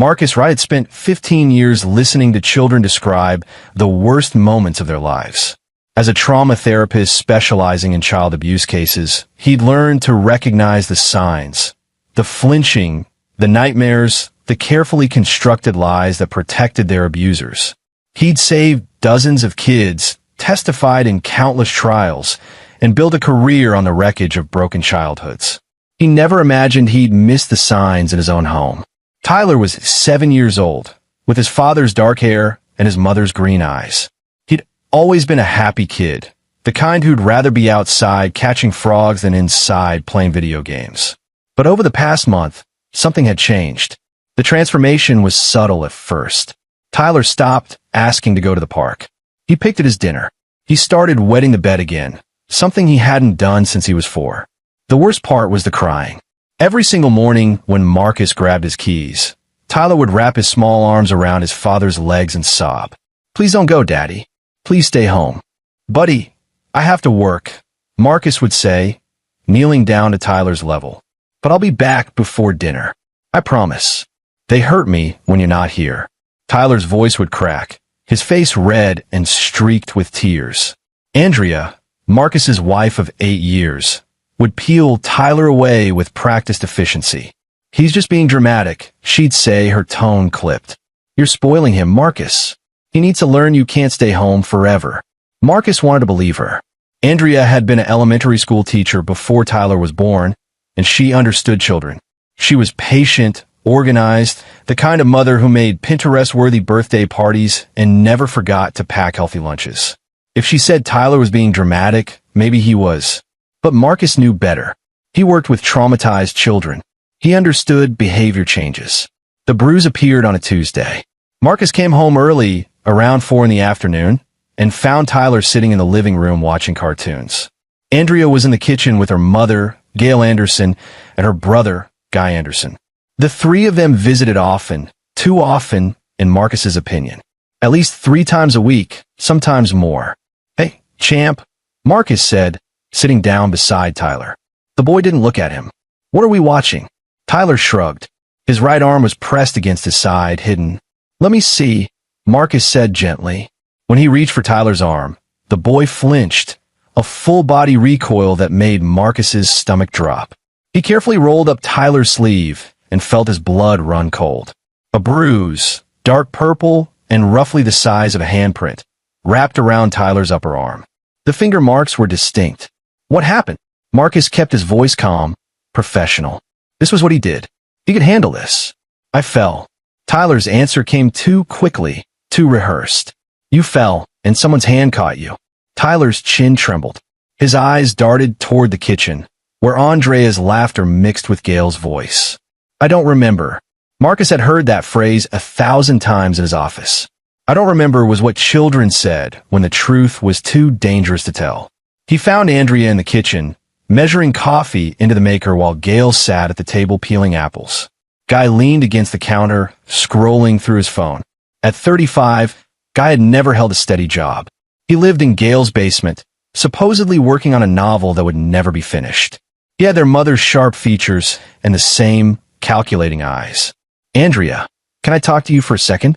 Marcus Wright had spent 15 years listening to children describe the worst moments of their lives. As a trauma therapist specializing in child abuse cases, he'd learned to recognize the signs, the flinching, the nightmares, the carefully constructed lies that protected their abusers. He'd saved dozens of kids, testified in countless trials, and built a career on the wreckage of broken childhoods. He never imagined he'd miss the signs in his own home. Tyler was 7 years old, with his father's dark hair and his mother's green eyes. He'd always been a happy kid, the kind who'd rather be outside catching frogs than inside playing video games. But over the past month, something had changed. The transformation was subtle at first. Tyler stopped asking to go to the park. He picked at his dinner. He started wetting the bed again, something he hadn't done since he was 4. The worst part was the crying. Every single morning when Marcus grabbed his keys, Tyler would wrap his small arms around his father's legs and sob. "Please don't go, Daddy. Please stay home." "Buddy, I have to work," Marcus would say, kneeling down to Tyler's level. "But I'll be back before dinner. I promise." "They hurt me when you're not here." Tyler's voice would crack, his face red and streaked with tears. Andrea, Marcus's wife of 8 years, would peel Tyler away with practiced efficiency. "He's just being dramatic," she'd say, her tone clipped. "You're spoiling him, Marcus. He needs to learn you can't stay home forever." Marcus wanted to believe her. Andrea had been an elementary school teacher before Tyler was born, and she understood children. She was patient, organized, the kind of mother who made Pinterest-worthy birthday parties and never forgot to pack healthy lunches. If she said Tyler was being dramatic, maybe he was. But Marcus knew better. He worked with traumatized children. He understood behavior changes. The bruise appeared on a Tuesday. Marcus came home early, around 4 in the afternoon, and found Tyler sitting in the living room watching cartoons. Andrea was in the kitchen with her mother, Gail Anderson, and her brother, Guy Anderson. The three of them visited often, too often, in Marcus's opinion. At least 3 times a week, sometimes more. "Hey, champ," Marcus said, sitting down beside Tyler. The boy didn't look at him. "What are we watching?" Tyler shrugged. His right arm was pressed against his side, hidden. "Let me see," Marcus said gently. When he reached for Tyler's arm, the boy flinched, a full-body recoil that made Marcus's stomach drop. He carefully rolled up Tyler's sleeve and felt his blood run cold. A bruise, dark purple and roughly the size of a handprint, wrapped around Tyler's upper arm. The finger marks were distinct. "What happened?" Marcus kept his voice calm, professional. This was what he did. He could handle this. "I fell." Tyler's answer came too quickly, too rehearsed. "You fell, and someone's hand caught you." Tyler's chin trembled. His eyes darted toward the kitchen, where Andrea's laughter mixed with Gail's voice. "I don't remember." Marcus had heard that phrase 1,000 times in his office. "I don't remember" was what children said when the truth was too dangerous to tell. He found Andrea in the kitchen, measuring coffee into the maker while Gail sat at the table peeling apples. Guy leaned against the counter, scrolling through his phone. At 35, Guy had never held a steady job. He lived in Gail's basement, supposedly working on a novel that would never be finished. He had their mother's sharp features and the same calculating eyes. "Andrea, can I talk to you for a second?"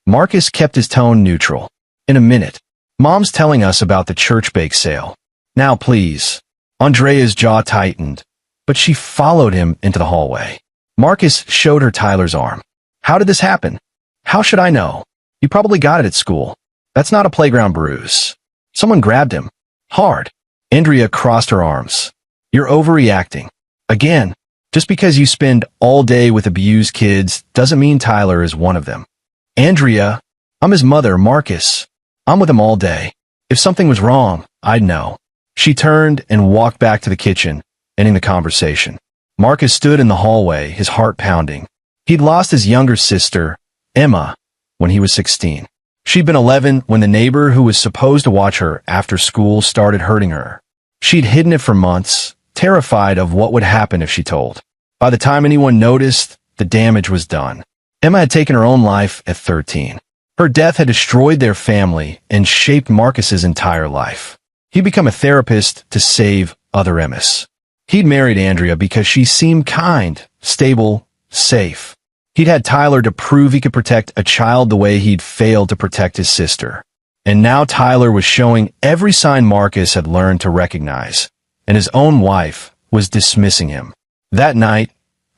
Marcus kept his tone neutral. "In a minute. Mom's telling us about the church bake sale. Now, please." Andrea's jaw tightened, but she followed him into the hallway. Marcus showed her Tyler's arm. "How did this happen?" "How should I know? You probably got it at school. That's not a playground bruise. Someone grabbed him. Hard." Andrea crossed her arms. "You're overreacting. Again, just because you spend all day with abused kids doesn't mean Tyler is one of them." "Andrea, I'm his mother, Marcus. I'm with him all day. If something was wrong, I'd know." She turned and walked back to the kitchen, ending the conversation. Marcus stood in the hallway, his heart pounding. He'd lost his younger sister, Emma, when he was 16. She'd been 11 when the neighbor who was supposed to watch her after school started hurting her. She'd hidden it for months, terrified of what would happen if she told. By the time anyone noticed, the damage was done. Emma had taken her own life at 13. Her death had destroyed their family and shaped Marcus's entire life. He'd become a therapist to save other Emmas. He'd married Andrea because she seemed kind, stable, safe. He'd had Tyler to prove he could protect a child the way he'd failed to protect his sister. And now Tyler was showing every sign Marcus had learned to recognize, and his own wife was dismissing him. That night,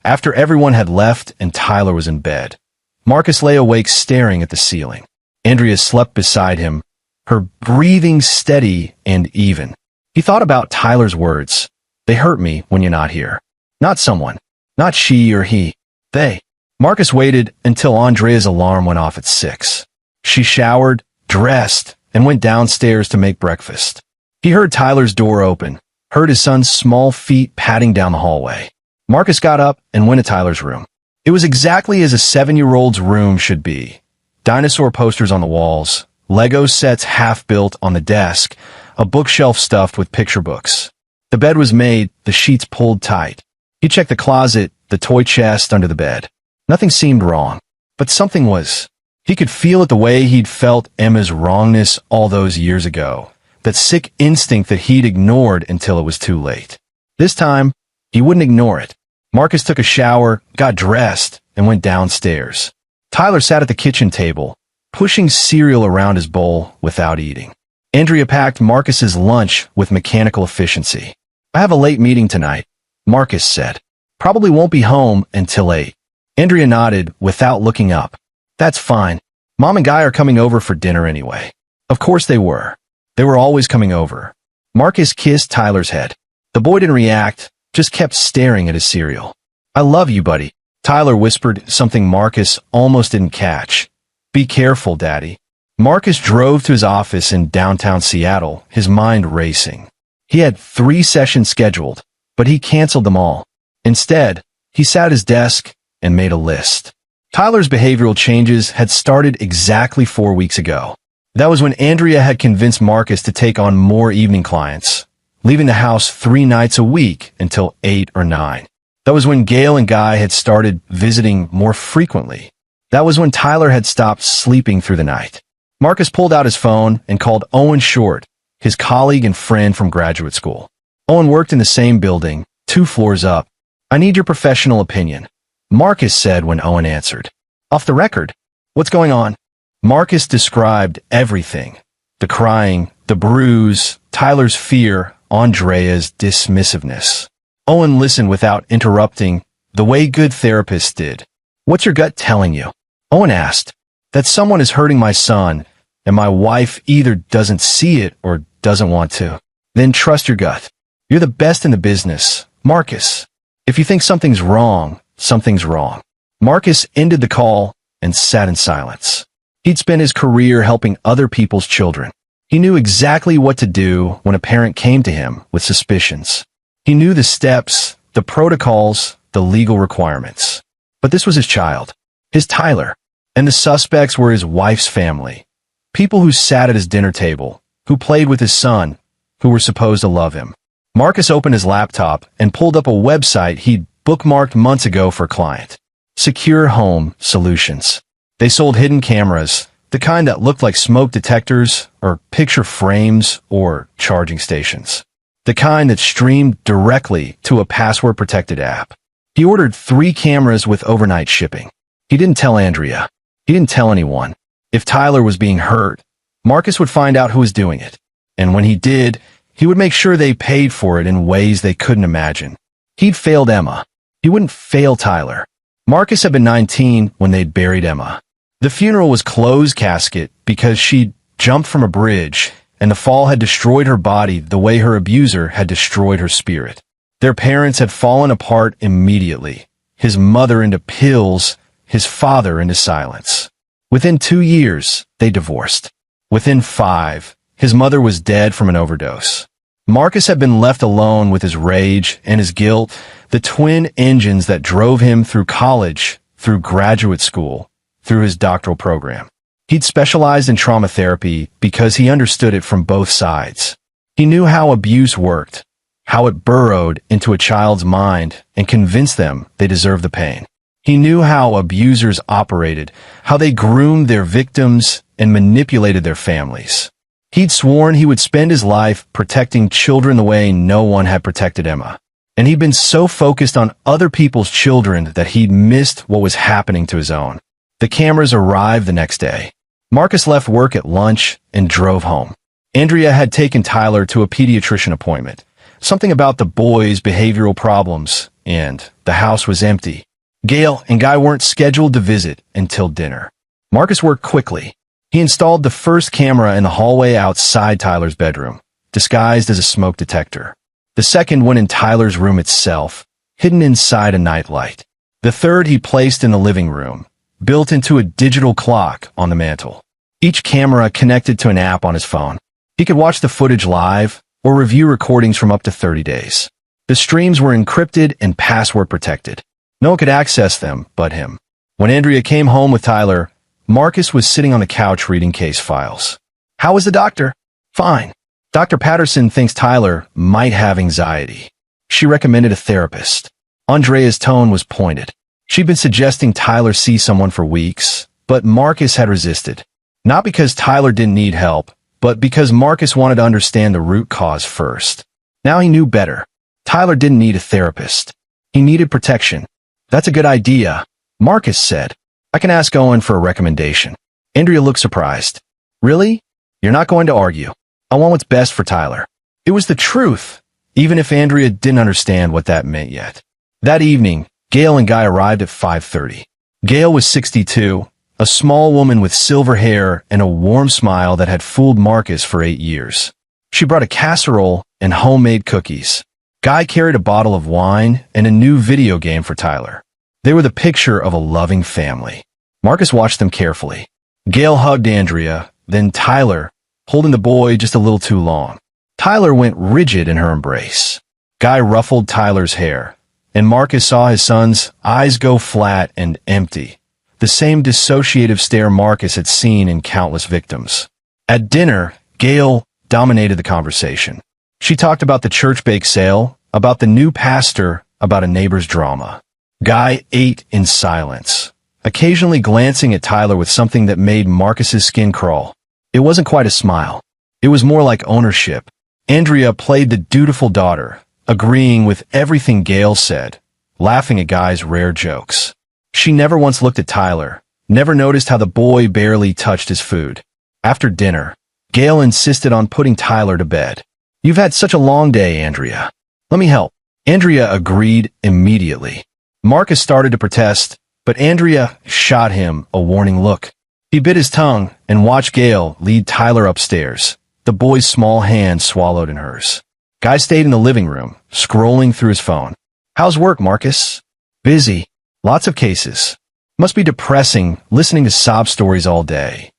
after everyone had left and Tyler was in bed, Marcus lay awake staring at the ceiling. Andrea slept beside him, her breathing steady and even. He thought about Tyler's words. They hurt me when you're not here. Not someone. Not she or he. They. Marcus waited until Andrea's alarm went off at 6. She showered, dressed, and went downstairs to make breakfast. He heard Tyler's door open, heard his son's small feet padding down the hallway. Marcus got up and went to Tyler's room. It was exactly as a 7-year-old's room should be. Dinosaur posters on the walls, Lego sets half-built on the desk, a bookshelf stuffed with picture books. The bed was made, the sheets pulled tight. He checked the closet, the toy chest under the bed. Nothing seemed wrong, but something was. He could feel it the way he'd felt Emma's wrongness all those years ago, that sick instinct that he'd ignored until it was too late. This time, he wouldn't ignore it. Marcus took a shower, got dressed, and went downstairs. Tyler sat at the kitchen table, pushing cereal around his bowl without eating. Andrea packed Marcus's lunch with mechanical efficiency. I have a late meeting tonight, Marcus said. Probably won't be home until 8. Andrea nodded without looking up. That's fine. Mom and Guy are coming over for dinner anyway. Of course they were. They were always coming over. Marcus kissed Tyler's head. The boy didn't react, just kept staring at his cereal. I love you, buddy. Tyler whispered something Marcus almost didn't catch. Be careful, Daddy. Marcus drove to his office in downtown Seattle, his mind racing. He had 3 sessions scheduled, but he canceled them all. Instead, he sat at his desk and made a list. Tyler's behavioral changes had started exactly 4 weeks ago. That was when Andrea had convinced Marcus to take on more evening clients, leaving the house 3 nights a week until 8 or 9. That was when Gail and Guy had started visiting more frequently. That was when Tyler had stopped sleeping through the night. Marcus pulled out his phone and called Owen Short, his colleague and friend from graduate school. Owen worked in the same building, 2 floors up. I need your professional opinion, Marcus said when Owen answered. Off the record. What's going on? Marcus described everything. The crying, the bruise, Tyler's fear, Andrea's dismissiveness. Owen listened without interrupting, the way good therapists did. What's your gut telling you? Owen asked. That someone is hurting my son, and my wife either doesn't see it or doesn't want to. Then trust your gut. You're the best in the business, Marcus. If you think something's wrong, something's wrong. Marcus ended the call and sat in silence. He'd spent his career helping other people's children. He knew exactly what to do when a parent came to him with suspicions. He knew the steps, the protocols, the legal requirements. But this was his child, his Tyler, and the suspects were his wife's family. People who sat at his dinner table, who played with his son, who were supposed to love him. Marcus opened his laptop and pulled up a website he'd bookmarked months ago for a client. Secure Home Solutions. They sold hidden cameras, the kind that looked like smoke detectors or picture frames or charging stations. The kind that streamed directly to a password-protected app. He ordered 3 cameras with overnight shipping. He didn't tell Andrea. He didn't tell anyone. If Tyler was being hurt, Marcus would find out who was doing it. And when he did, he would make sure they paid for it in ways they couldn't imagine. He'd failed Emma. He wouldn't fail Tyler. Marcus had been 19 when they'd buried Emma. The funeral was closed casket because she'd jumped from a bridge, and the fall had destroyed her body the way her abuser had destroyed her spirit. Their parents had fallen apart immediately. His mother into pills, his father into silence. Within 2 years, they divorced. Within 5, his mother was dead from an overdose. Marcus had been left alone with his rage and his guilt, the twin engines that drove him through college, through graduate school, through his doctoral program. He'd specialized in trauma therapy because he understood it from both sides. He knew how abuse worked, how it burrowed into a child's mind and convinced them they deserved the pain. He knew how abusers operated, how they groomed their victims and manipulated their families. He'd sworn he would spend his life protecting children the way no one had protected Emma. and he'd been so focused on other people's children that he'd missed what was happening to his own. The cameras arrived the next day. Marcus left work at lunch and drove home. Andrea had taken Tyler to a pediatrician appointment. Something about the boy's behavioral problems, and the house was empty. Gail and Guy weren't scheduled to visit until dinner. Marcus worked quickly. He installed the first camera in the hallway outside Tyler's bedroom, disguised as a smoke detector. The second went in Tyler's room itself, hidden inside a nightlight. The third he placed in the living room, built into a digital clock on the mantle. Each camera connected to an app on his phone. He could watch the footage live or review recordings from up to 30 days. The streams were encrypted and password protected. No one could access them but him. When Andrea came home with Tyler, Marcus was sitting on the couch reading case files. "How was the doctor?" "Fine. Dr. Patterson thinks Tyler might have anxiety. She recommended a therapist." Andrea's tone was pointed. She'd been suggesting Tyler see someone for weeks, but Marcus had resisted. Not because Tyler didn't need help, but because Marcus wanted to understand the root cause first. Now he knew better. Tyler didn't need a therapist. He needed protection. "That's a good idea," Marcus said. "I can ask Owen for a recommendation." Andrea looked surprised. "Really? You're not going to argue. I want what's best for Tyler." It was the truth, even if Andrea didn't understand what that meant yet. That evening, Gail and Guy arrived at 5:30. Gail was 62, a small woman with silver hair and a warm smile that had fooled Marcus for 8 years. She brought a casserole and homemade cookies. Guy carried a bottle of wine and a new video game for Tyler. They were the picture of a loving family. Marcus watched them carefully. Gail hugged Andrea, then Tyler, holding the boy just a little too long. Tyler went rigid in her embrace. Guy ruffled Tyler's hair, and Marcus saw his son's eyes go flat and empty, the same dissociative stare Marcus had seen in countless victims. At dinner, Gail dominated the conversation. She talked about the church bake sale, about the new pastor, about a neighbor's drama. Guy ate in silence, occasionally glancing at Tyler with something that made Marcus's skin crawl. It wasn't quite a smile. It was more like ownership. Andrea played the dutiful daughter, agreeing with everything Gail said, laughing at Guy's rare jokes. She never once looked at Tyler, never noticed how the boy barely touched his food. After dinner, Gail insisted on putting Tyler to bed. "You've had such a long day, Andrea. Let me help." Andrea agreed immediately. Marcus started to protest, but Andrea shot him a warning look. He bit his tongue and watched Gail lead Tyler upstairs, the boy's small hand swallowed in hers. Guy stayed in the living room, scrolling through his phone. "How's work, Marcus?" "Busy. Lots of cases. Must be depressing listening to sob stories all day."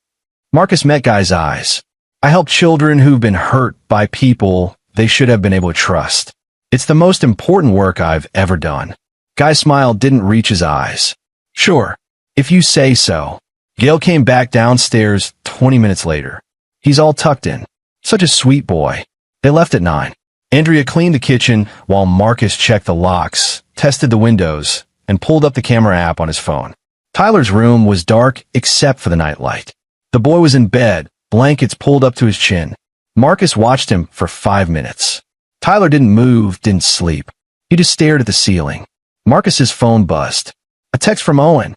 Marcus met Guy's eyes. "I help children who've been hurt by people they should have been able to trust. It's the most important work I've ever done." Guy's smile didn't reach his eyes. "Sure, if you say so." Gail came back downstairs 20 minutes later. "He's all tucked in. Such a sweet boy." They left at 9. Andrea cleaned the kitchen while Marcus checked the locks, tested the windows, and pulled up the camera app on his phone. Tyler's room was dark except for the nightlight. The boy was in bed, blankets pulled up to his chin. Marcus watched him for 5 minutes. Tyler didn't move, didn't sleep. He just stared at the ceiling. Marcus's phone buzzed. A text from Owen.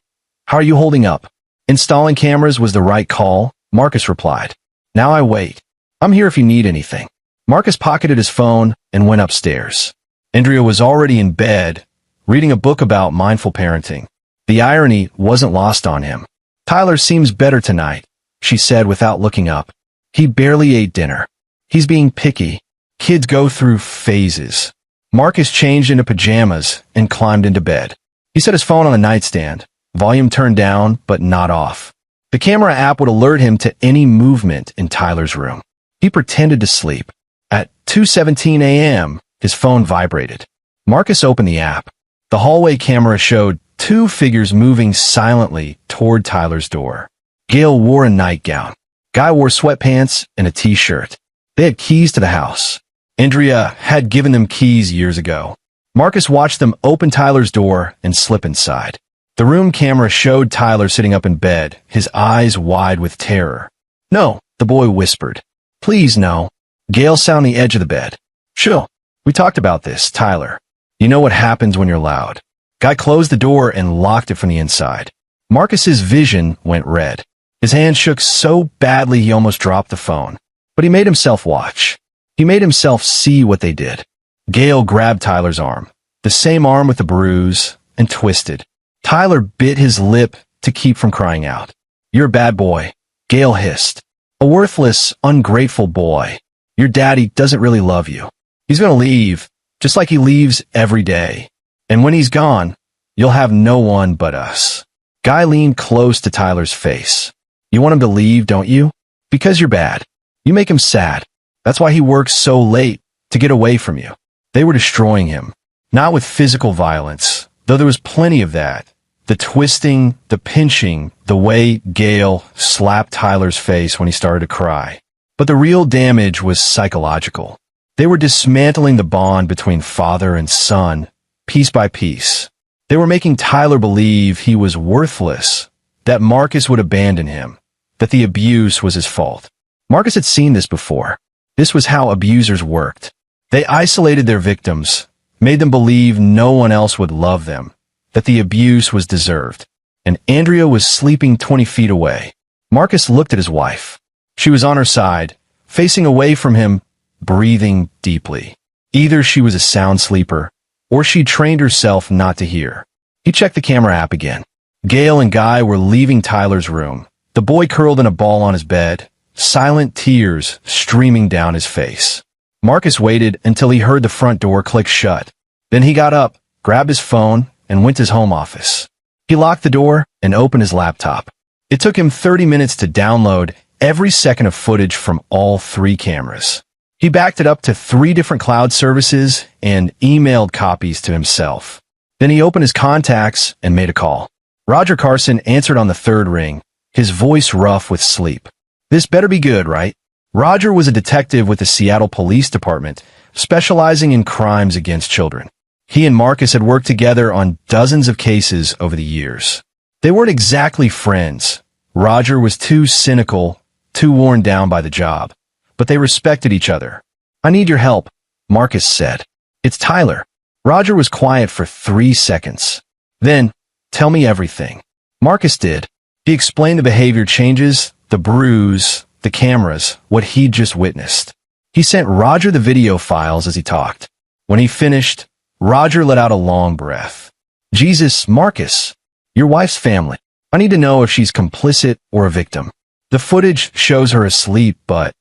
"How are you holding up?" "Installing cameras was the right call," Marcus replied. "Now I wait. I'm here if you need anything." Marcus pocketed his phone and went upstairs. Andrea was already in bed, reading a book about mindful parenting. The irony wasn't lost on him. "Tyler seems better tonight," she said without looking up. "He barely ate dinner. He's being picky. Kids go through phases." Marcus changed into pajamas and climbed into bed. He set his phone on the nightstand, volume turned down but not off. The camera app would alert him to any movement in Tyler's room. He pretended to sleep. At 2:17 a.m., his phone vibrated. Marcus opened the app. The hallway camera showed 2 figures moving silently toward Tyler's door. Gail wore a nightgown. Guy wore sweatpants and a t-shirt. They had keys to the house. Andrea had given them keys years ago. Marcus watched them open Tyler's door and slip inside. The room camera showed Tyler sitting up in bed, his eyes wide with terror. "No," the boy whispered. "Please, no." Gail sat on the edge of the bed. "Sure. We talked about this, Tyler. You know what happens when you're loud. Guy closed the door and locked it from the inside. Marcus's vision went red. His hand shook so badly he almost dropped the phone. But he made himself watch. He made himself see what they did. Gail grabbed Tyler's arm, the same arm with the bruise, and twisted. Tyler bit his lip to keep from crying out. "You're a bad boy," Gail hissed. "A worthless, ungrateful boy. Your daddy doesn't really love you. He's gonna leave, just like he leaves every day. And when he's gone, you'll have no one but us." Guy leaned close to Tyler's face. "You want him to leave, don't you? Because you're bad. You make him sad. That's why he works so late, to get away from you." They were destroying him. Not with physical violence, though there was plenty of that. The twisting, the pinching, the way Gail slapped Tyler's face when he started to cry. But the real damage was psychological. They were dismantling the bond between father and son, piece by piece. They were making Tyler believe he was worthless, that Marcus would abandon him, that the abuse was his fault. Marcus had seen this before. This was how abusers worked. They isolated their victims, made them believe no one else would love them, that the abuse was deserved. And Andrea was sleeping 20 feet away. Marcus looked at his wife. She was on her side, facing away from him, breathing deeply. Either she was a sound sleeper, or she trained herself not to hear. He checked the camera app again. Gail and Guy were leaving Tyler's room. The boy curled in a ball on his bed, silent tears streaming down his face. Marcus waited until he heard the front door click shut. Then he got up, grabbed his phone, and went to his home office. He locked the door and opened his laptop. It took him 30 minutes to download every second of footage from all 3 cameras. He backed it up to 3 different cloud services and emailed copies to himself. Then he opened his contacts and made a call. Roger Carson answered on the 3rd ring, his voice rough with sleep. "This better be good, right?" Roger was a detective with the Seattle Police Department, specializing in crimes against children. He and Marcus had worked together on dozens of cases over the years. They weren't exactly friends. Roger was too cynical, too worn down by the job. But they respected each other. "I need your help," Marcus said. "It's Tyler." Roger was quiet for 3 seconds. Then, "Tell me everything." Marcus did. He explained the behavior changes, the bruise, the cameras, what he'd just witnessed. He sent Roger the video files as he talked. When he finished, Roger let out a long breath. "Jesus, Marcus, your wife's family. I need to know if she's complicit or a victim. The footage shows her asleep, but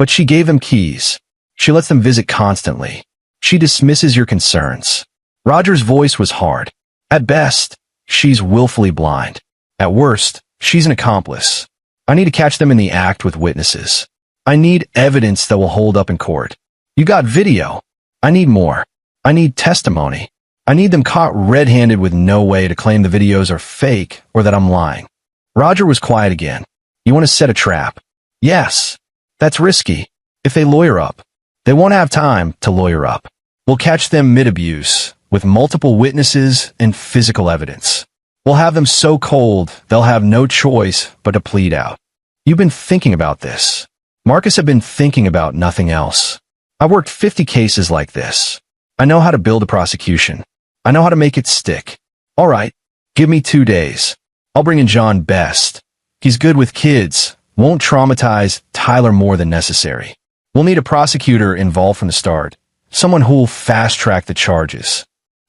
she gave them keys. She lets them visit constantly. She dismisses your concerns." Roger's voice was hard. "At best, she's willfully blind. At worst, she's an accomplice. I need to catch them in the act with witnesses. I need evidence that will hold up in court. You got video. I need more. I need testimony. I need them caught red-handed with no way to claim the videos are fake or that I'm lying." Roger was quiet again. "You want to set a trap?" "Yes. That's risky. If they lawyer up, they won't have time to lawyer up. We'll catch them mid-abuse, with multiple witnesses and physical evidence. We'll have them so cold, they'll have no choice but to plead out." "You've been thinking about this." Marcus had been thinking about nothing else. "I worked 50 cases like this. I know how to build a prosecution. I know how to make it stick. All right, give me 2 days. I'll bring in John Best. He's good with kids, won't traumatize Tyler more than necessary. We'll need a prosecutor involved from the start, someone who'll fast-track the charges."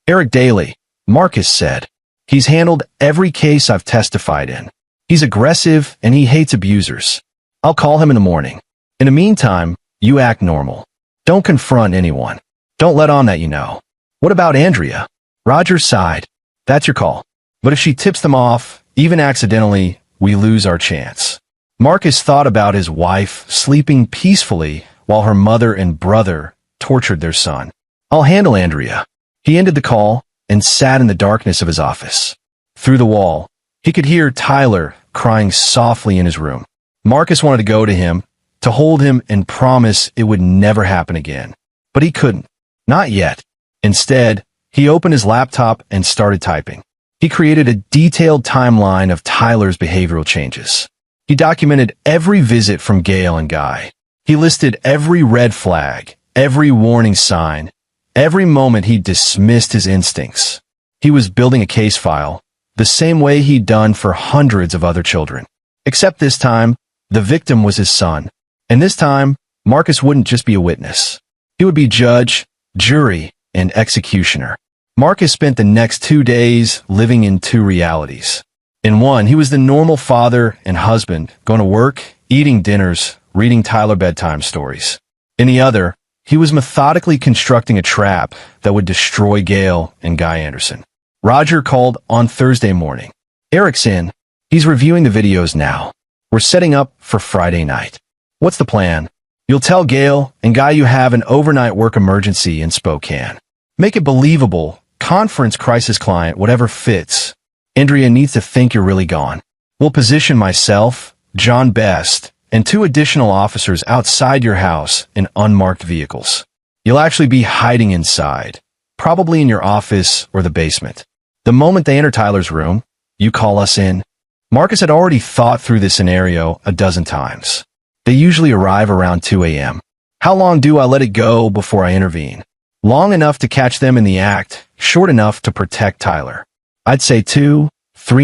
"Eric Daly," Marcus said. "He's handled every case I've testified in. He's aggressive and he hates abusers. I'll call him in the morning. In the meantime, you act normal. Don't confront anyone. Don't let on that you know." "What about Andrea?" Roger sighed. "That's your call. But if she tips them off, even accidentally, we lose our chance." Marcus thought about his wife sleeping peacefully while her mother and brother tortured their son. "I'll handle Andrea." He ended the call and sat in the darkness of his office. Through the wall, he could hear Tyler crying softly in his room. Marcus wanted to go to him, to hold him and promise it would never happen again. But he couldn't. Not yet. Instead, he opened his laptop and started typing. He created a detailed timeline of Tyler's behavioral changes. He documented every visit from Gail and Guy. He listed every red flag, every warning sign, Every moment he dismissed his instincts. He was building a case file, the same way he'd done for hundreds of other children. Except this time, the victim was his son. And this time, Marcus wouldn't just be a witness. He would be judge, jury, and executioner. Marcus spent the next 2 days living in two realities. In one, he was the normal father and husband, going to work, eating dinners, reading Tyler bedtime stories. In the other, he was methodically constructing a trap that would destroy Gail and Guy Anderson. Roger called on Thursday morning. Eric's in. He's reviewing the videos now. We're setting up for Friday night. What's the plan? You'll tell Gail and Guy you have an overnight work emergency in Spokane. Make it believable. Conference crisis client, whatever fits. Andrea needs to think you're really gone. We'll position myself, John Best, and 2 additional officers outside your house in unmarked vehicles. You'll actually be hiding inside, probably in your office or the basement. The moment they enter Tyler's room, you call us in. Marcus had already thought through this scenario a dozen times. They usually arrive around 2 a.m. How long do I let it go before I intervene? Long enough to catch them in the act, short enough to protect Tyler. I'd say 2-3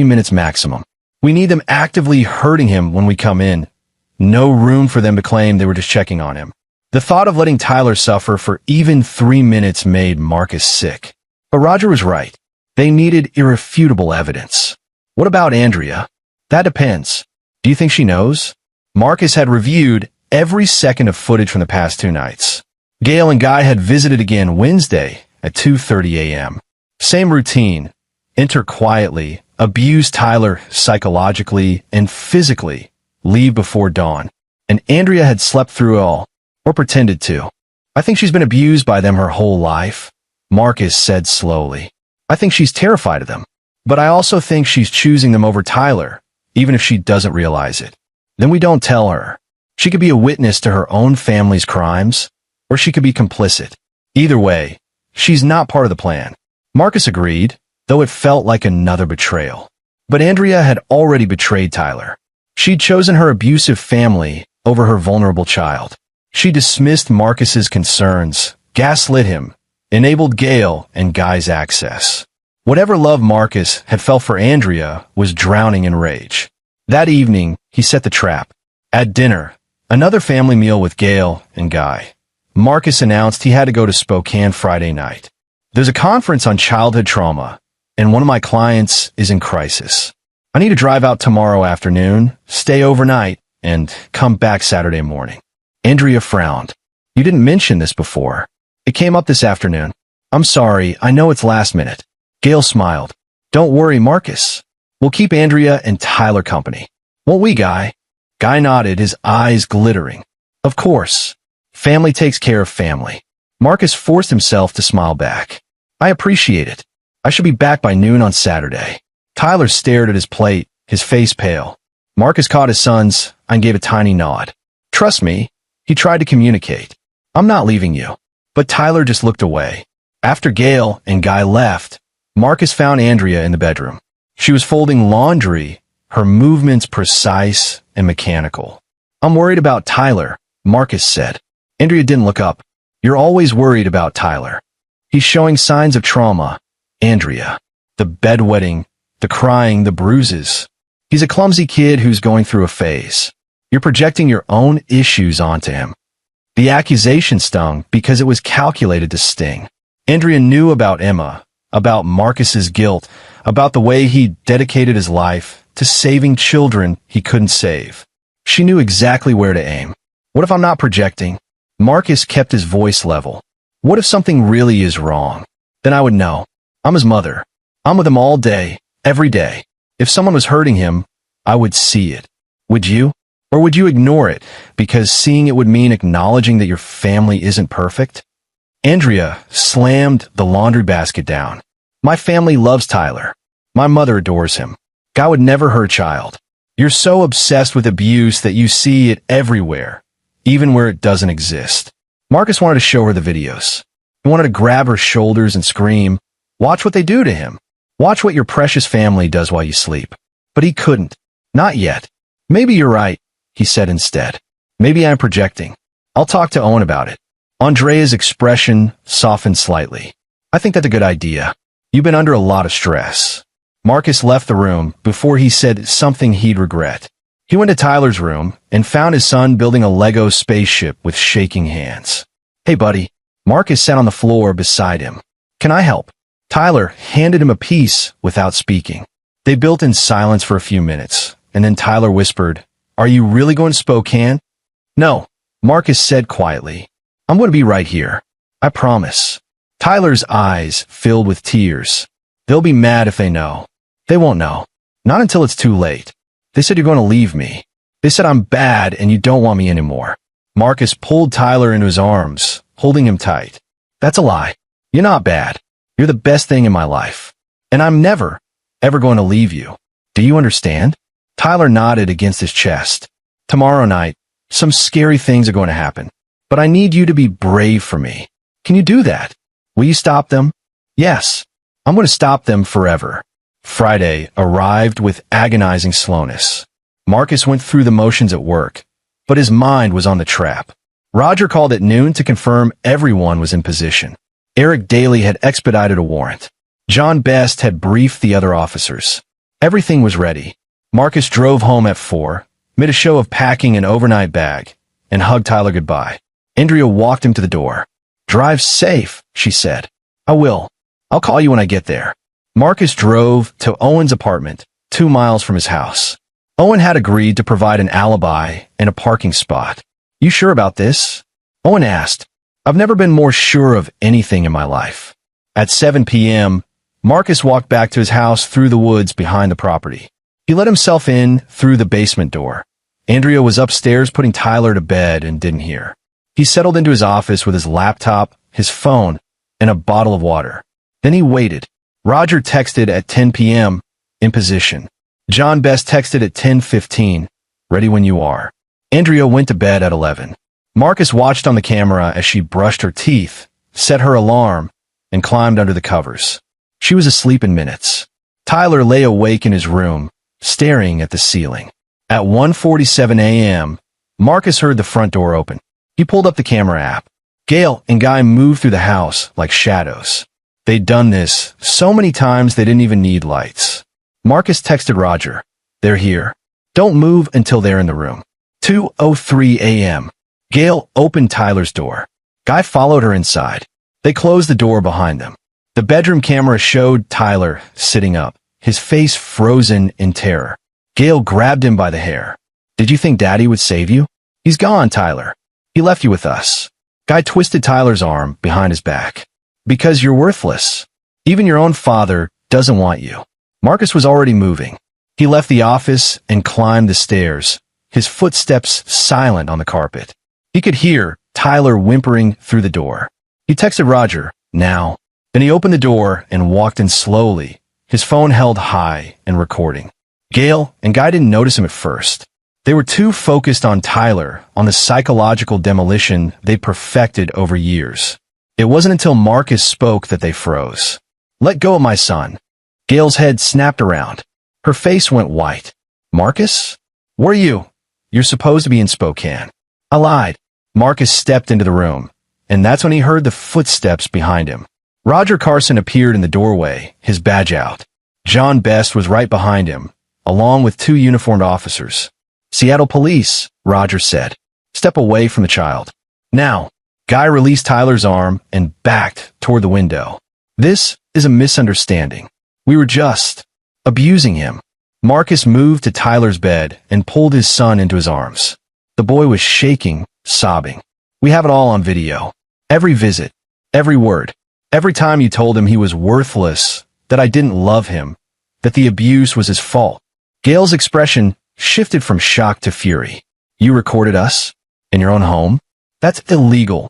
minutes maximum. We need them actively hurting him when we come in. No room for them to claim they were just checking on him. The thought of letting Tyler suffer for even 3 minutes made Marcus sick. But Roger was right. They needed irrefutable evidence. What about Andrea? That depends. Do you think she knows? Marcus had reviewed every second of footage from the past 2 nights. Gail and Guy had visited again Wednesday at 2:30 a.m. Same routine. Enter quietly, abuse Tyler psychologically and physically, leave before dawn. And Andrea had slept through it all, or pretended to. I think she's been abused by them her whole life, Marcus said slowly. I think she's terrified of them. But I also think she's choosing them over Tyler, even if she doesn't realize it. Then we don't tell her. She could be a witness to her own family's crimes, or she could be complicit. Either way, she's not part of the plan. Marcus agreed, though it felt like another betrayal. But Andrea had already betrayed Tyler. She'd chosen her abusive family over her vulnerable child. She dismissed Marcus's concerns, gaslit him, enabled Gail and Guy's access. Whatever love Marcus had felt for Andrea was drowning in rage. That evening, he set the trap. At dinner, another family meal with Gail and Guy, Marcus announced he had to go to Spokane Friday night. There's a conference on childhood trauma, and one of my clients is in crisis. I need to drive out tomorrow afternoon, stay overnight, and come back Saturday morning. Andrea frowned. You didn't mention this before. It came up this afternoon. I'm sorry, I know it's last minute. Gail smiled. Don't worry, Marcus. We'll keep Andrea and Tyler company. Won't we, Guy? Guy nodded, his eyes glittering. Of course. Family takes care of family. Marcus forced himself to smile back. I appreciate it. I should be back by noon on Saturday. Tyler stared at his plate, his face pale. Marcus caught his son's and gave a tiny nod. Trust me, he tried to communicate. I'm not leaving you. But Tyler just looked away. After Gail and Guy left, Marcus found Andrea in the bedroom. She was folding laundry, her movements precise and mechanical. I'm worried about Tyler, Marcus said. Andrea didn't look up. You're always worried about Tyler. He's showing signs of trauma. Andrea. The bedwetting, the crying, the bruises. He's a clumsy kid who's going through a phase. You're projecting your own issues onto him. The accusation stung because it was calculated to sting. Andrea knew about Emma, about Marcus's guilt, about the way he dedicated his life to saving children he couldn't save. She knew exactly where to aim. What if I'm not projecting? Marcus kept his voice level. What if something really is wrong? Then I would know. I'm his mother. I'm with him all day, every day. If someone was hurting him, I would see it. Would you? Or would you ignore it because seeing it would mean acknowledging that your family isn't perfect? Andrea slammed the laundry basket down. My family loves Tyler. My mother adores him. God would never hurt a child. You're so obsessed with abuse that you see it everywhere, even where it doesn't exist. Marcus wanted to show her the videos. He wanted to grab her shoulders and scream, watch what they do to him. Watch what your precious family does while you sleep. But he couldn't. Not yet. Maybe you're right, he said instead. Maybe I'm projecting. I'll talk to Owen about it. Andrea's expression softened slightly. I think that's a good idea. You've been under a lot of stress. Marcus left the room before he said something he'd regret. He went to Tyler's room and found his son building a Lego spaceship with shaking hands. Hey, buddy. Marcus sat on the floor beside him. Can I help? Tyler handed him a piece without speaking. They built in silence for a few minutes, and then Tyler whispered, Are you really going to Spokane? No, Marcus said quietly. I'm going to be right here. I promise. Tyler's eyes filled with tears. They'll be mad if they know. They won't know. Not until it's too late. They said you're going to leave me. They said I'm bad and you don't want me anymore. Marcus pulled Tyler into his arms, holding him tight. That's a lie. You're not bad. You're the best thing in my life. And I'm never, ever going to leave you. Do you understand? Tyler nodded against his chest. Tomorrow night, some scary things are going to happen. But I need you to be brave for me. Can you do that? Will you stop them? Yes. I'm going to stop them forever. Friday arrived with agonizing slowness. Marcus went through the motions at work, but his mind was on the trap. Roger called at noon to confirm everyone was in position. Eric Daly had expedited a warrant. John Best had briefed the other officers. Everything was ready. Marcus drove home at 4, made a show of packing an overnight bag, and hugged Tyler goodbye. Andrea walked him to the door. Drive safe, she said. I will. I'll call you when I get there. Marcus drove to Owen's apartment, 2 miles from his house. Owen had agreed to provide an alibi and a parking spot. You sure about this? Owen asked. I've never been more sure of anything in my life. At 7 p.m., Marcus walked back to his house through the woods behind the property. He let himself in through the basement door. Andrea was upstairs putting Tyler to bed and didn't hear. He settled into his office with his laptop, his phone, and a bottle of water. Then he waited. Roger texted at 10 p.m., in position. John Best texted at 10:15, ready when you are. Andrea went to bed at 11. Marcus watched on the camera as she brushed her teeth, set her alarm, and climbed under the covers. She was asleep in minutes. Tyler lay awake in his room, staring at the ceiling. At 1:47 a.m., Marcus heard the front door open. He pulled up the camera app. Gail and Guy moved through the house like shadows. They'd done this so many times they didn't even need lights. Marcus texted Roger. They're here. Don't move until they're in the room. 2:03 a.m. Gail opened Tyler's door. Guy followed her inside. They closed the door behind them. The bedroom camera showed Tyler sitting up, his face frozen in terror. Gail grabbed him by the hair. Did you think Daddy would save you? He's gone, Tyler. He left you with us. Guy twisted Tyler's arm behind his back. Because you're worthless. Even your own father doesn't want you. Marcus was already moving. He left the office and climbed the stairs, his footsteps silent on the carpet. He could hear Tyler whimpering through the door. He texted Roger, now. Then he opened the door and walked in slowly, his phone held high and recording. Gail and Guy didn't notice him at first. They were too focused on Tyler, on the psychological demolition they'd perfected over years. It wasn't until Marcus spoke that they froze. Let go of my son. Gail's head snapped around. Her face went white. Marcus? Where are you? You're supposed to be in Spokane. I lied. Marcus stepped into the room, and that's when he heard the footsteps behind him. Roger Carson appeared in the doorway, his badge out. John Best was right behind him, along with 2 uniformed officers. Seattle Police, Roger said. Step away from the child. Now. Guy released Tyler's arm and backed toward the window. This is a misunderstanding. We were just abusing him. Marcus moved to Tyler's bed and pulled his son into his arms. The boy was shaking, sobbing. We have it all on video. Every visit, every word, every time you told him he was worthless, that I didn't love him, that the abuse was his fault. Gail's expression shifted from shock to fury. You recorded us? In your own home? That's illegal.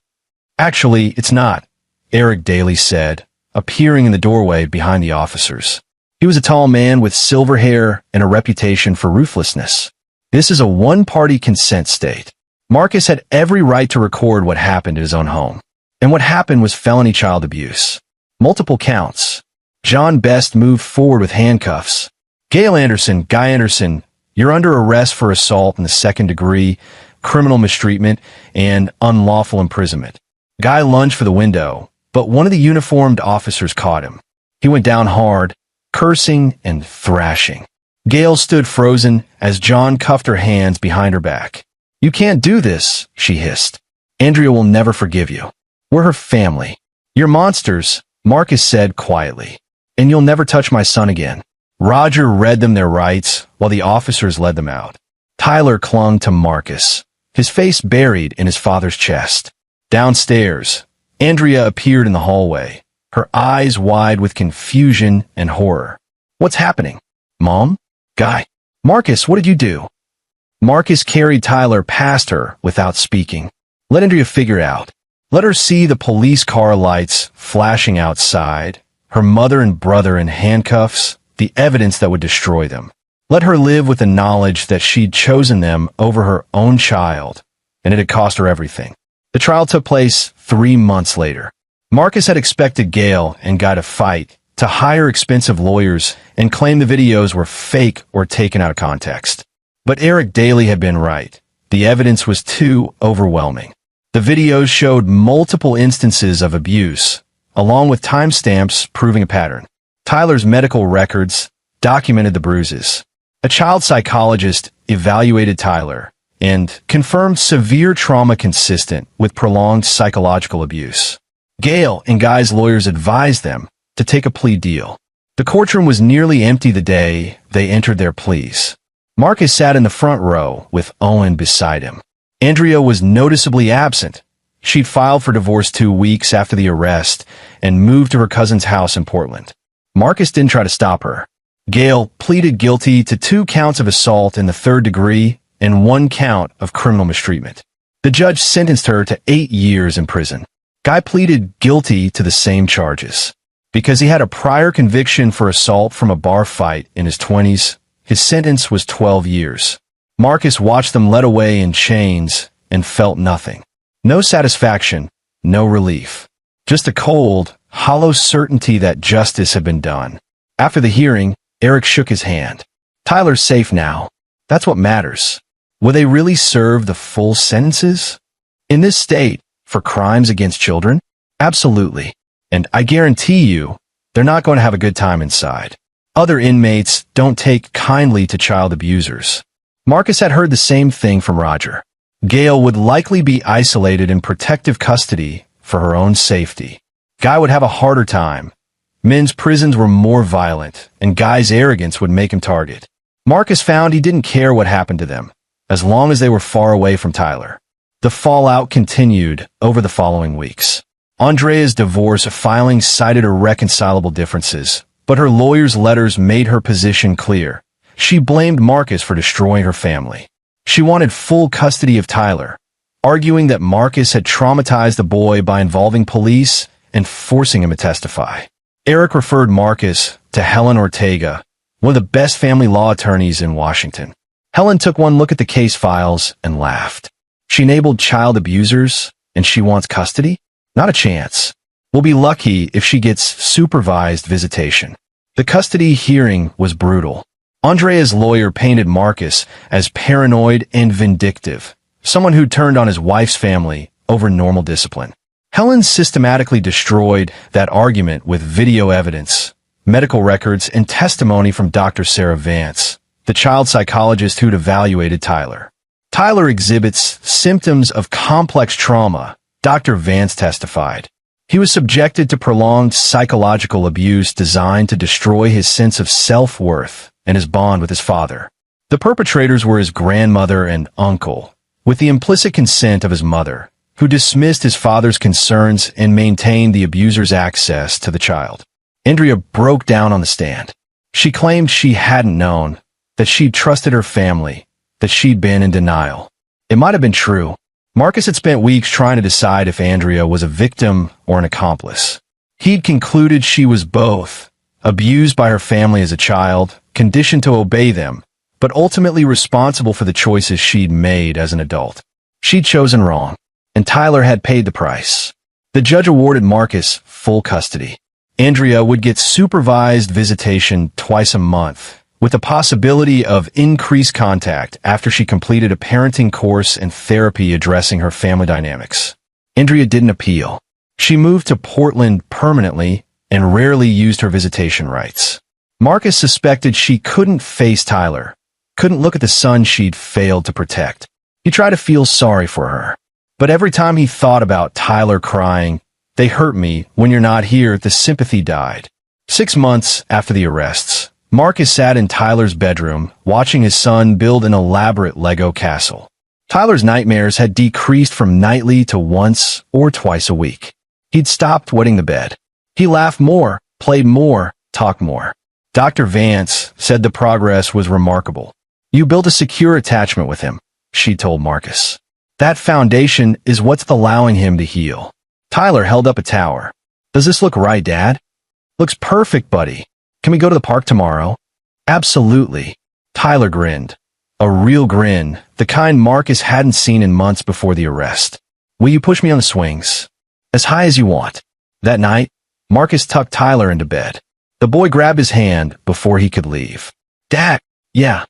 Actually, it's not, Eric Daly said, appearing in the doorway behind the officers. He was a tall man with silver hair and a reputation for ruthlessness. This is a one-party consent state. Marcus had every right to record what happened in his own home. And what happened was felony child abuse. Multiple counts. John Best moved forward with handcuffs. Gail Anderson, Guy Anderson, you're under arrest for assault in the 2nd degree, criminal mistreatment, and unlawful imprisonment. Guy lunged for the window, but one of the uniformed officers caught him. He went down hard, cursing and thrashing. Gail stood frozen as John cuffed her hands behind her back. "You can't do this," she hissed. "Andrea will never forgive you. We're her family." "You're monsters," Marcus said quietly. "And you'll never touch my son again." Roger read them their rights while the officers led them out. Tyler clung to Marcus, his face buried in his father's chest. Downstairs, Andrea appeared in the hallway, her eyes wide with confusion and horror. "What's happening? Mom? Guy? Marcus, what did you do?" Marcus carried Tyler past her without speaking. "Let Andrea figure it out. Let her see the police car lights flashing outside, her mother and brother in handcuffs, the evidence that would destroy them. Let her live with the knowledge that she'd chosen them over her own child, and it had cost her everything." The trial took place 3 months later. Marcus had expected Gail and Guy to fight, to hire expensive lawyers, and claim the videos were fake or taken out of context. But Eric Daly had been right. The evidence was too overwhelming. The videos showed multiple instances of abuse, along with timestamps proving a pattern. Tyler's medical records documented the bruises. A child psychologist evaluated Tyler and confirmed severe trauma consistent with prolonged psychological abuse. Gail and Guy's lawyers advised them to take a plea deal. The courtroom was nearly empty the day they entered their pleas. Marcus sat in the front row with Owen beside him. Andrea was noticeably absent. She'd filed for divorce 2 weeks after the arrest and moved to her cousin's house in Portland. Marcus didn't try to stop her. Gail pleaded guilty to 2 counts of assault in the 3rd degree and 1 count of criminal mistreatment. The judge sentenced her to 8 years in prison. Guy pleaded guilty to the same charges. Because he had a prior conviction for assault from a bar fight in his 20s, his sentence was 12 years. Marcus watched them led away in chains and felt nothing. No satisfaction, no relief. Just a cold, hollow certainty that justice had been done. After the hearing, Eric shook his hand. "Tyler's safe now. That's what matters." Will they really serve the full sentences? In this state, for crimes against children? Absolutely. And I guarantee you, they're not going to have a good time inside. Other inmates don't take kindly to child abusers. Marcus had heard the same thing from Roger. Gail would likely be isolated in protective custody for her own safety. Guy would have a harder time. Men's prisons were more violent, and Guy's arrogance would make him target. Marcus found he didn't care what happened to them, as long as they were far away from Tyler. The fallout continued over the following weeks. Andrea's divorce filing cited irreconcilable differences, but her lawyer's letters made her position clear. She blamed Marcus for destroying her family. She wanted full custody of Tyler, arguing that Marcus had traumatized the boy by involving police and forcing him to testify. Eric referred Marcus to Helen Ortega, one of the best family law attorneys in Washington. Helen took one look at the case files and laughed. She enabled child abusers, and she wants custody? Not a chance. We'll be lucky if she gets supervised visitation. The custody hearing was brutal. Andrea's lawyer painted Marcus as paranoid and vindictive, someone who turned on his wife's family over normal discipline. Helen systematically destroyed that argument with video evidence, medical records, and testimony from Dr. Sarah Vance, the child psychologist who'd evaluated Tyler. Tyler exhibits symptoms of complex trauma, Dr. Vance testified. He was subjected to prolonged psychological abuse designed to destroy his sense of self-worth and his bond with his father. The perpetrators were his grandmother and uncle, with the implicit consent of his mother, who dismissed his father's concerns and maintained the abuser's access to the child. Andrea broke down on the stand. She claimed she hadn't known, that she'd trusted her family, that she'd been in denial. It might have been true. Marcus had spent weeks trying to decide if Andrea was a victim or an accomplice. He'd concluded she was both, abused by her family as a child, conditioned to obey them, but ultimately responsible for the choices she'd made as an adult. She'd chosen wrong, and Tyler had paid the price. The judge awarded Marcus full custody. Andrea would get supervised visitation twice a month, with the possibility of increased contact after she completed a parenting course and therapy addressing her family dynamics. Andrea didn't appeal. She moved to Portland permanently and rarely used her visitation rights. Marcus suspected she couldn't face Tyler, couldn't look at the son she'd failed to protect. He tried to feel sorry for her. But every time he thought about Tyler crying, "They hurt me, when you're not here," the sympathy died. 6 months after the arrests, Marcus sat in Tyler's bedroom, watching his son build an elaborate Lego castle. Tyler's nightmares had decreased from nightly to once or twice a week. He'd stopped wetting the bed. He laughed more, played more, talked more. Dr. Vance said the progress was remarkable. "You built a secure attachment with him," she told Marcus. "That foundation is what's allowing him to heal." Tyler held up a tower. "Does this look right, Dad?" "Looks perfect, buddy. Can we go to the park tomorrow?" "Absolutely." Tyler grinned. A real grin, the kind Marcus hadn't seen in months before the arrest. "Will you push me on the swings?" "As high as you want." That night, Marcus tucked Tyler into bed. The boy grabbed his hand before he could leave. "Dad, yeah.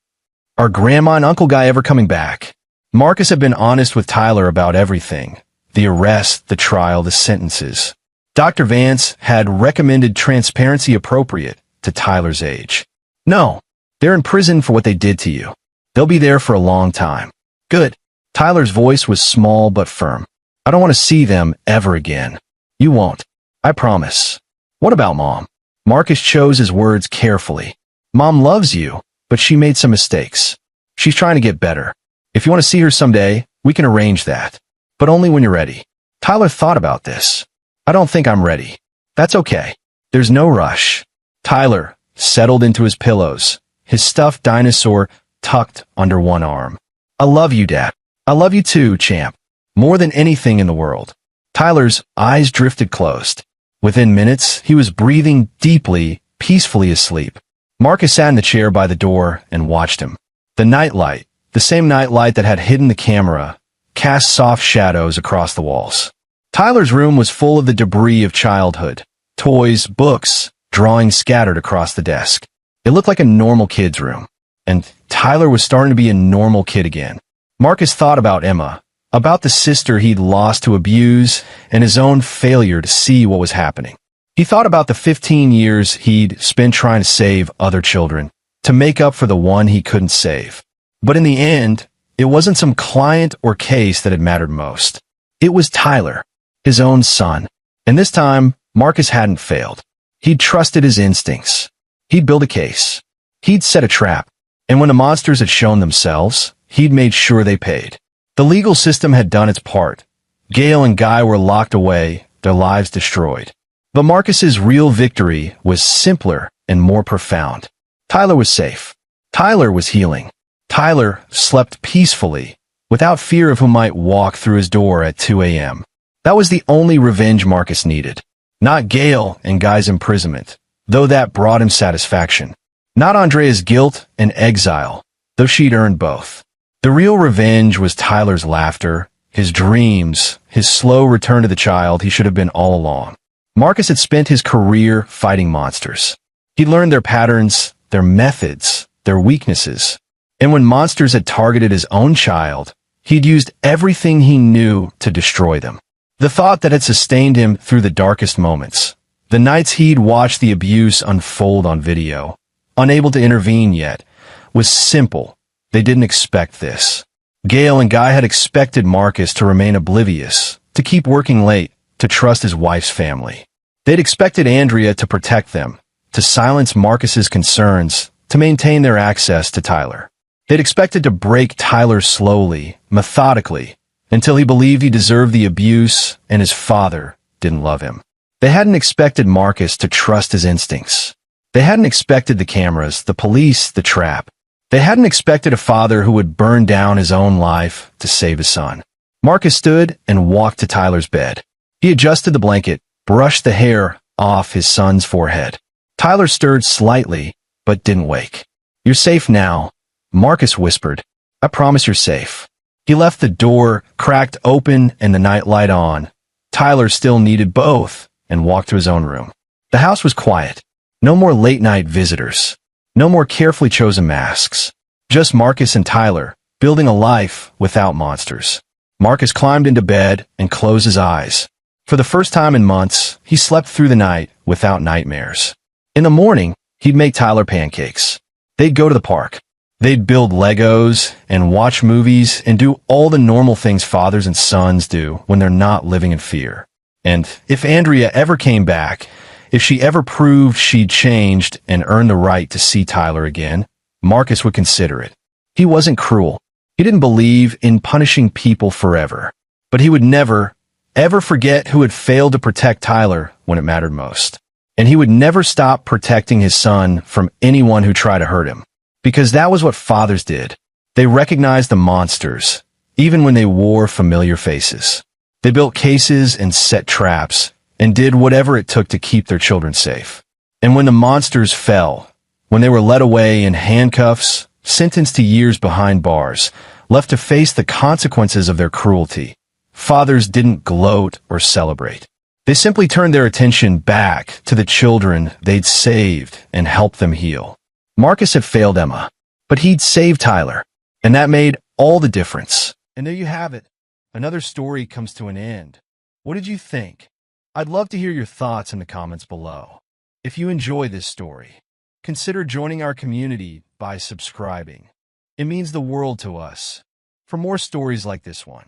Are Grandma and Uncle Guy ever coming back?" Marcus had been honest with Tyler about everything. The arrest, the trial, the sentences. Dr. Vance had recommended transparency appropriate to Tyler's age. "No, they're in prison for what they did to you. They'll be there for a long time." "Good." Tyler's voice was small but firm. "I don't want to see them ever again." "You won't. I promise." "What about Mom?" Marcus chose his words carefully. "Mom loves you, but she made some mistakes. She's trying to get better. If you want to see her someday, we can arrange that. But only when you're ready." Tyler thought about this. "I don't think I'm ready." "That's okay. There's no rush." Tyler settled into his pillows, his stuffed dinosaur tucked under one arm. "I love you, Dad. I love you too, champ. More than anything in the world." Tyler's eyes drifted closed. Within minutes, he was breathing deeply, peacefully asleep. Marcus sat in the chair by the door and watched him. The nightlight, the same nightlight that had hidden the camera, cast soft shadows across the walls. Tyler's room was full of the debris of childhood. Toys, books, drawings scattered across the desk. It looked like a normal kid's room. And Tyler was starting to be a normal kid again. Marcus thought about Emma, about the sister he'd lost to abuse, and his own failure to see what was happening. He thought about the 15 years he'd spent trying to save other children, to make up for the one he couldn't save. But in the end, it wasn't some client or case that had mattered most. It was Tyler, his own son. And this time, Marcus hadn't failed. He'd trusted his instincts. He'd built a case. He'd set a trap. And when the monsters had shown themselves, he'd made sure they paid. The legal system had done its part. Gail and Guy were locked away, their lives destroyed. But Marcus's real victory was simpler and more profound. Tyler was safe. Tyler was healing. Tyler slept peacefully, without fear of who might walk through his door at 2 a.m. That was the only revenge Marcus needed. Not Gail and Guy's imprisonment, though that brought him satisfaction. Not Andrea's guilt and exile, though she'd earned both. The real revenge was Tyler's laughter, his dreams, his slow return to the child he should have been all along. Marcus had spent his career fighting monsters. He learned their patterns, their methods, their weaknesses. And when monsters had targeted his own child, he'd used everything he knew to destroy them. The thought that had sustained him through the darkest moments, the nights he'd watched the abuse unfold on video, unable to intervene yet, was simple. They didn't expect this. Gail and Guy had expected Marcus to remain oblivious, to keep working late, to trust his wife's family. They'd expected Andrea to protect them, to silence Marcus's concerns, to maintain their access to Tyler. They'd expected to break Tyler slowly, methodically, until he believed he deserved the abuse and his father didn't love him. They hadn't expected Marcus to trust his instincts. They hadn't expected the cameras, the police, the trap. They hadn't expected a father who would burn down his own life to save his son. Marcus stood and walked to Tyler's bed. He adjusted the blanket, brushed the hair off his son's forehead. Tyler stirred slightly, but didn't wake. "You're safe now," Marcus whispered. "I promise you're safe." He left the door cracked open and the nightlight on. Tyler still needed both and walked to his own room. The house was quiet. No more late-night visitors. No more carefully chosen masks. Just Marcus and Tyler, building a life without monsters. Marcus climbed into bed and closed his eyes. For the first time in months, he slept through the night without nightmares. In the morning, he'd make Tyler pancakes. They'd go to the park. They'd build Legos and watch movies and do all the normal things fathers and sons do when they're not living in fear. And if Andrea ever came back, if she ever proved she'd changed and earned the right to see Tyler again, Marcus would consider it. He wasn't cruel. He didn't believe in punishing people forever. But he would never, ever forget who had failed to protect Tyler when it mattered most. And he would never stop protecting his son from anyone who tried to hurt him. Because that was what fathers did. They recognized the monsters, even when they wore familiar faces. They built cases and set traps, and did whatever it took to keep their children safe. And when the monsters fell, when they were led away in handcuffs, sentenced to years behind bars, left to face the consequences of their cruelty, fathers didn't gloat or celebrate. They simply turned their attention back to the children they'd saved and helped them heal. Marcus had failed Emma, but he'd saved Tyler, and that made all the difference. And there you have it. Another story comes to an end. What did you think? I'd love to hear your thoughts in the comments below. If you enjoy this story, consider joining our community by subscribing. It means the world to us. For more stories like this one,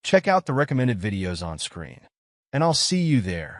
check out the recommended videos on screen, and I'll see you there.